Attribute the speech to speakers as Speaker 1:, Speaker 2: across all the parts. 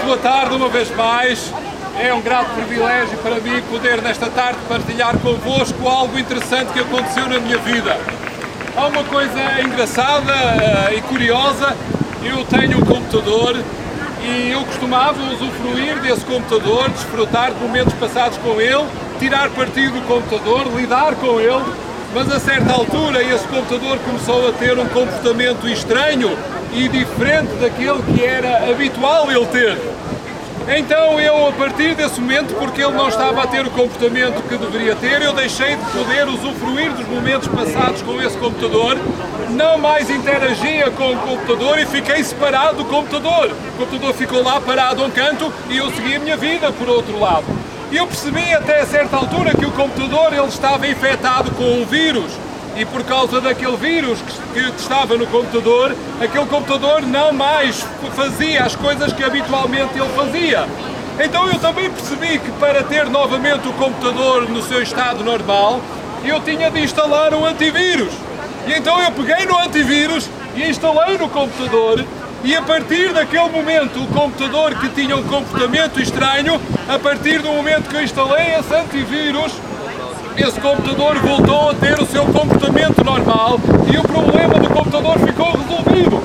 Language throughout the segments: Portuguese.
Speaker 1: boa tarde uma vez mais. É um grato privilégio para mim poder nesta tarde partilhar convosco algo interessante que aconteceu na minha vida. Há uma coisa engraçada e curiosa. Eu tenho um computador e eu costumava usufruir desse computador, desfrutar de momentos passados com ele, tirar partido do computador, lidar com ele, mas a certa altura esse computador começou a ter um comportamento estranho e diferente daquele que era habitual ele ter. Então eu, a partir desse momento, porque ele não estava a ter o comportamento que deveria ter, eu deixei de poder usufruir dos momentos passados com esse computador, não mais interagia com o computador e fiquei separado do computador. O computador ficou lá parado a um canto e eu segui a minha vida por outro lado. E eu percebi até a certa altura que o computador ele estava infectado com um vírus. E por causa daquele vírus que estava no computador, aquele computador não mais fazia as coisas que habitualmente ele fazia. Então eu também percebi que para ter novamente o computador no seu estado normal, eu tinha de instalar um antivírus. E então eu peguei no antivírus e instalei no computador, e a partir daquele momento o computador que tinha um comportamento estranho, a partir do momento que eu instalei esse antivírus, esse computador voltou a ter o seu comportamento normal e o problema do computador ficou resolvido.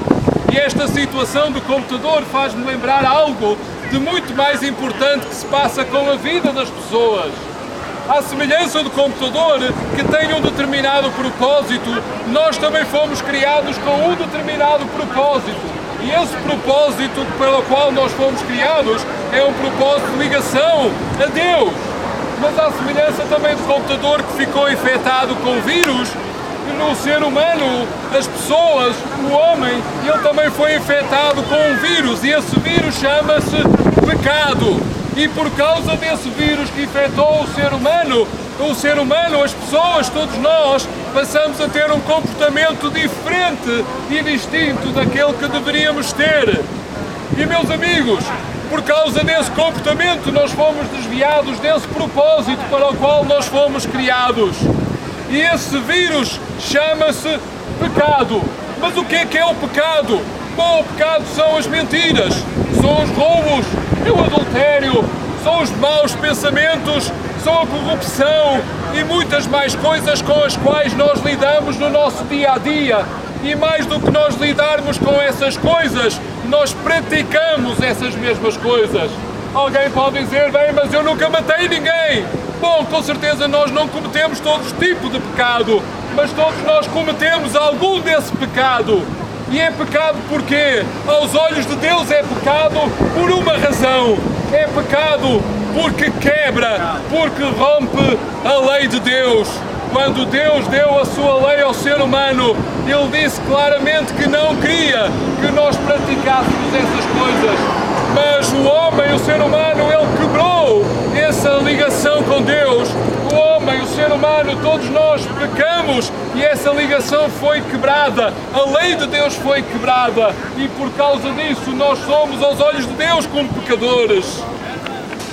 Speaker 1: E esta situação do computador faz-me lembrar algo de muito mais importante que se passa com a vida das pessoas. À semelhança do computador, que tem um determinado propósito, nós também fomos criados com um determinado propósito. E esse propósito pelo qual nós fomos criados é um propósito de ligação a Deus. Mas à semelhança também do computador que ficou infectado com vírus, no ser humano, as pessoas, o homem, ele também foi infectado com um vírus, e esse vírus chama-se pecado. E por causa desse vírus que infectou o ser humano, as pessoas, todos nós, passamos a ter um comportamento diferente e distinto daquele que deveríamos ter. E meus amigos, por causa desse comportamento nós fomos desviados desse propósito para o qual nós fomos criados. E esse vírus chama-se pecado. Mas o que é o pecado? Bom, o pecado são as mentiras, são os roubos, é o adultério, são os maus pensamentos, são a corrupção e muitas mais coisas com as quais nós lidamos no nosso dia a dia. E mais do que nós lidarmos com essas coisas, nós praticamos essas mesmas coisas. Alguém pode dizer, bem, mas eu nunca matei ninguém. Bom, com certeza nós não cometemos todo tipo de pecado, mas todos nós cometemos algum desse pecado. E é pecado porque, aos olhos de Deus, é pecado por uma razão. É pecado porque quebra, porque rompe a lei de Deus. Quando Deus deu a sua lei ao ser humano, Ele disse claramente que não queria que nós praticássemos essas coisas. Mas o homem, o ser humano, ele quebrou essa ligação com Deus. O homem, o ser humano, todos nós pecamos e essa ligação foi quebrada. A lei de Deus foi quebrada e por causa disso nós somos aos olhos de Deus como pecadores.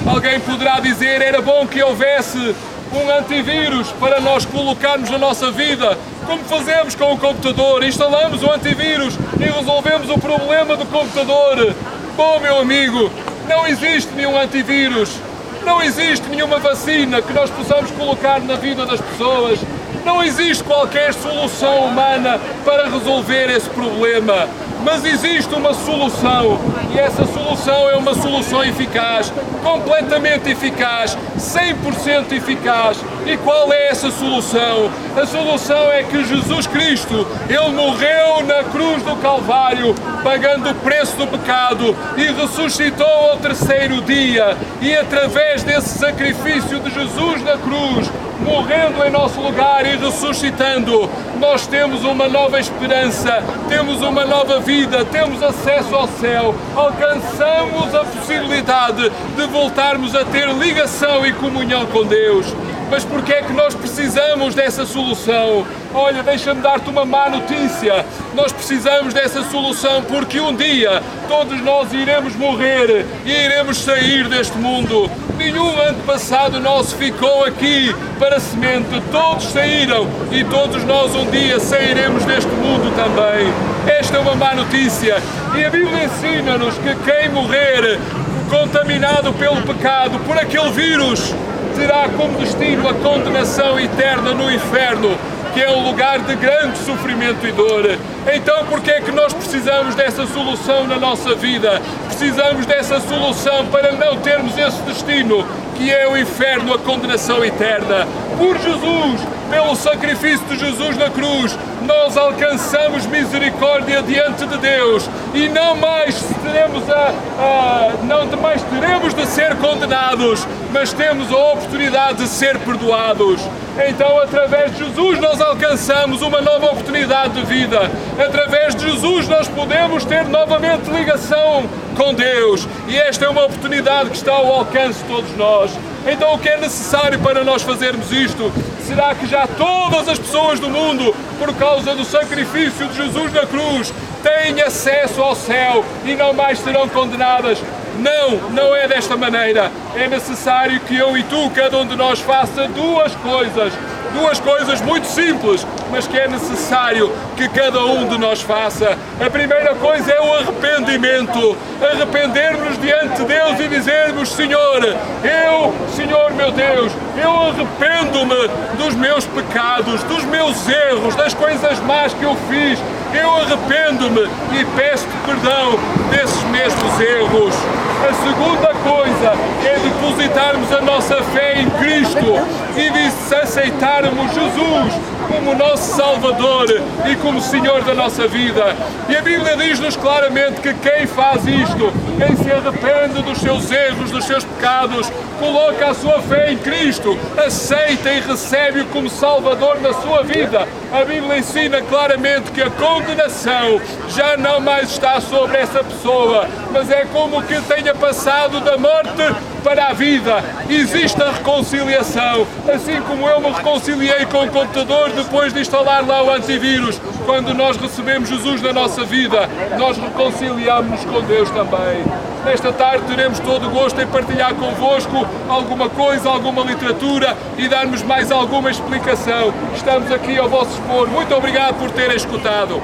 Speaker 1: Alguém poderá dizer, era bom que houvesse um antivírus para nós colocarmos na nossa vida, como fazemos com o computador, instalamos o antivírus e resolvemos o problema do computador. Bom, meu amigo, não existe nenhum antivírus, não existe nenhuma vacina que nós possamos colocar na vida das pessoas, não existe qualquer solução humana para resolver esse problema. Mas existe uma solução, e essa solução é uma solução eficaz, completamente eficaz, 100% eficaz. E qual é essa solução? A solução é que Jesus Cristo, Ele morreu na cruz do Calvário, pagando o preço do pecado, e ressuscitou ao terceiro dia. E através desse sacrifício de Jesus na cruz, morrendo em nosso lugar e ressuscitando, nós temos uma nova esperança, temos uma nova vida, temos acesso ao céu, alcançamos a possibilidade de voltarmos a ter ligação e comunhão com Deus. Mas porquê é que nós precisamos dessa solução? Olha, deixa-me dar-te uma má notícia. Nós precisamos dessa solução porque um dia todos nós iremos morrer e iremos sair deste mundo. Nenhum antepassado nosso ficou aqui para semente. Todos saíram e todos nós um dia sairemos deste mundo também. Esta é uma má notícia. E a Bíblia ensina-nos que quem morrer contaminado pelo pecado, por aquele vírus, terá como destino a condenação eterna no inferno, que é um lugar de grande sofrimento e dor. Então, por que é que nós precisamos dessa solução na nossa vida? Precisamos dessa solução para não termos esse destino, que é o inferno, a condenação eterna. Por Jesus, pelo sacrifício de Jesus na cruz, nós alcançamos misericórdia diante de Deus e não mais teremos de ser condenados, mas temos a oportunidade de ser perdoados. Então, através de Jesus, nós alcançamos uma nova oportunidade de vida. Através de Jesus, nós podemos ter novamente ligação com Deus. E esta é uma oportunidade que está ao alcance de todos nós. Então, o que é necessário para nós fazermos isto? Será que já todas as pessoas do mundo, por causa do sacrifício de Jesus na cruz, têm acesso ao céu e não mais serão condenadas? Não, não é desta maneira. É necessário que eu e tu, cada um de nós, faça duas coisas muito simples, mas que é necessário que cada um de nós faça. A primeira coisa é o arrependimento. Arrependermos diante de Deus e dizermos: Senhor meu Deus, eu arrependo-me dos meus pecados, dos meus erros, das coisas más que eu fiz. Eu arrependo-me e peço-te perdão desses mesmos erros. A segunda coisa é depositarmos a nossa fé em Cristo e de aceitarmos Jesus como nosso Salvador e como Senhor da nossa vida. E a Bíblia diz-nos claramente que quem faz isto, quem se arrepende dos seus erros, dos seus pecados, coloca a sua fé em Cristo, aceita e recebe-o como Salvador na sua vida. A Bíblia ensina claramente que a condenação já não mais está sobre essa pessoa, mas é como que tenha passado da morte para a vida. Existe a reconciliação, assim como eu me reconciliei com o computador depois de instalar lá o antivírus. Quando nós recebemos Jesus na nossa vida, nós reconciliamos-nos com Deus também. Nesta tarde teremos todo o gosto em partilhar convosco alguma coisa, alguma literatura e darmos mais alguma explicação. Estamos aqui ao vosso dispor. Muito obrigado por terem escutado.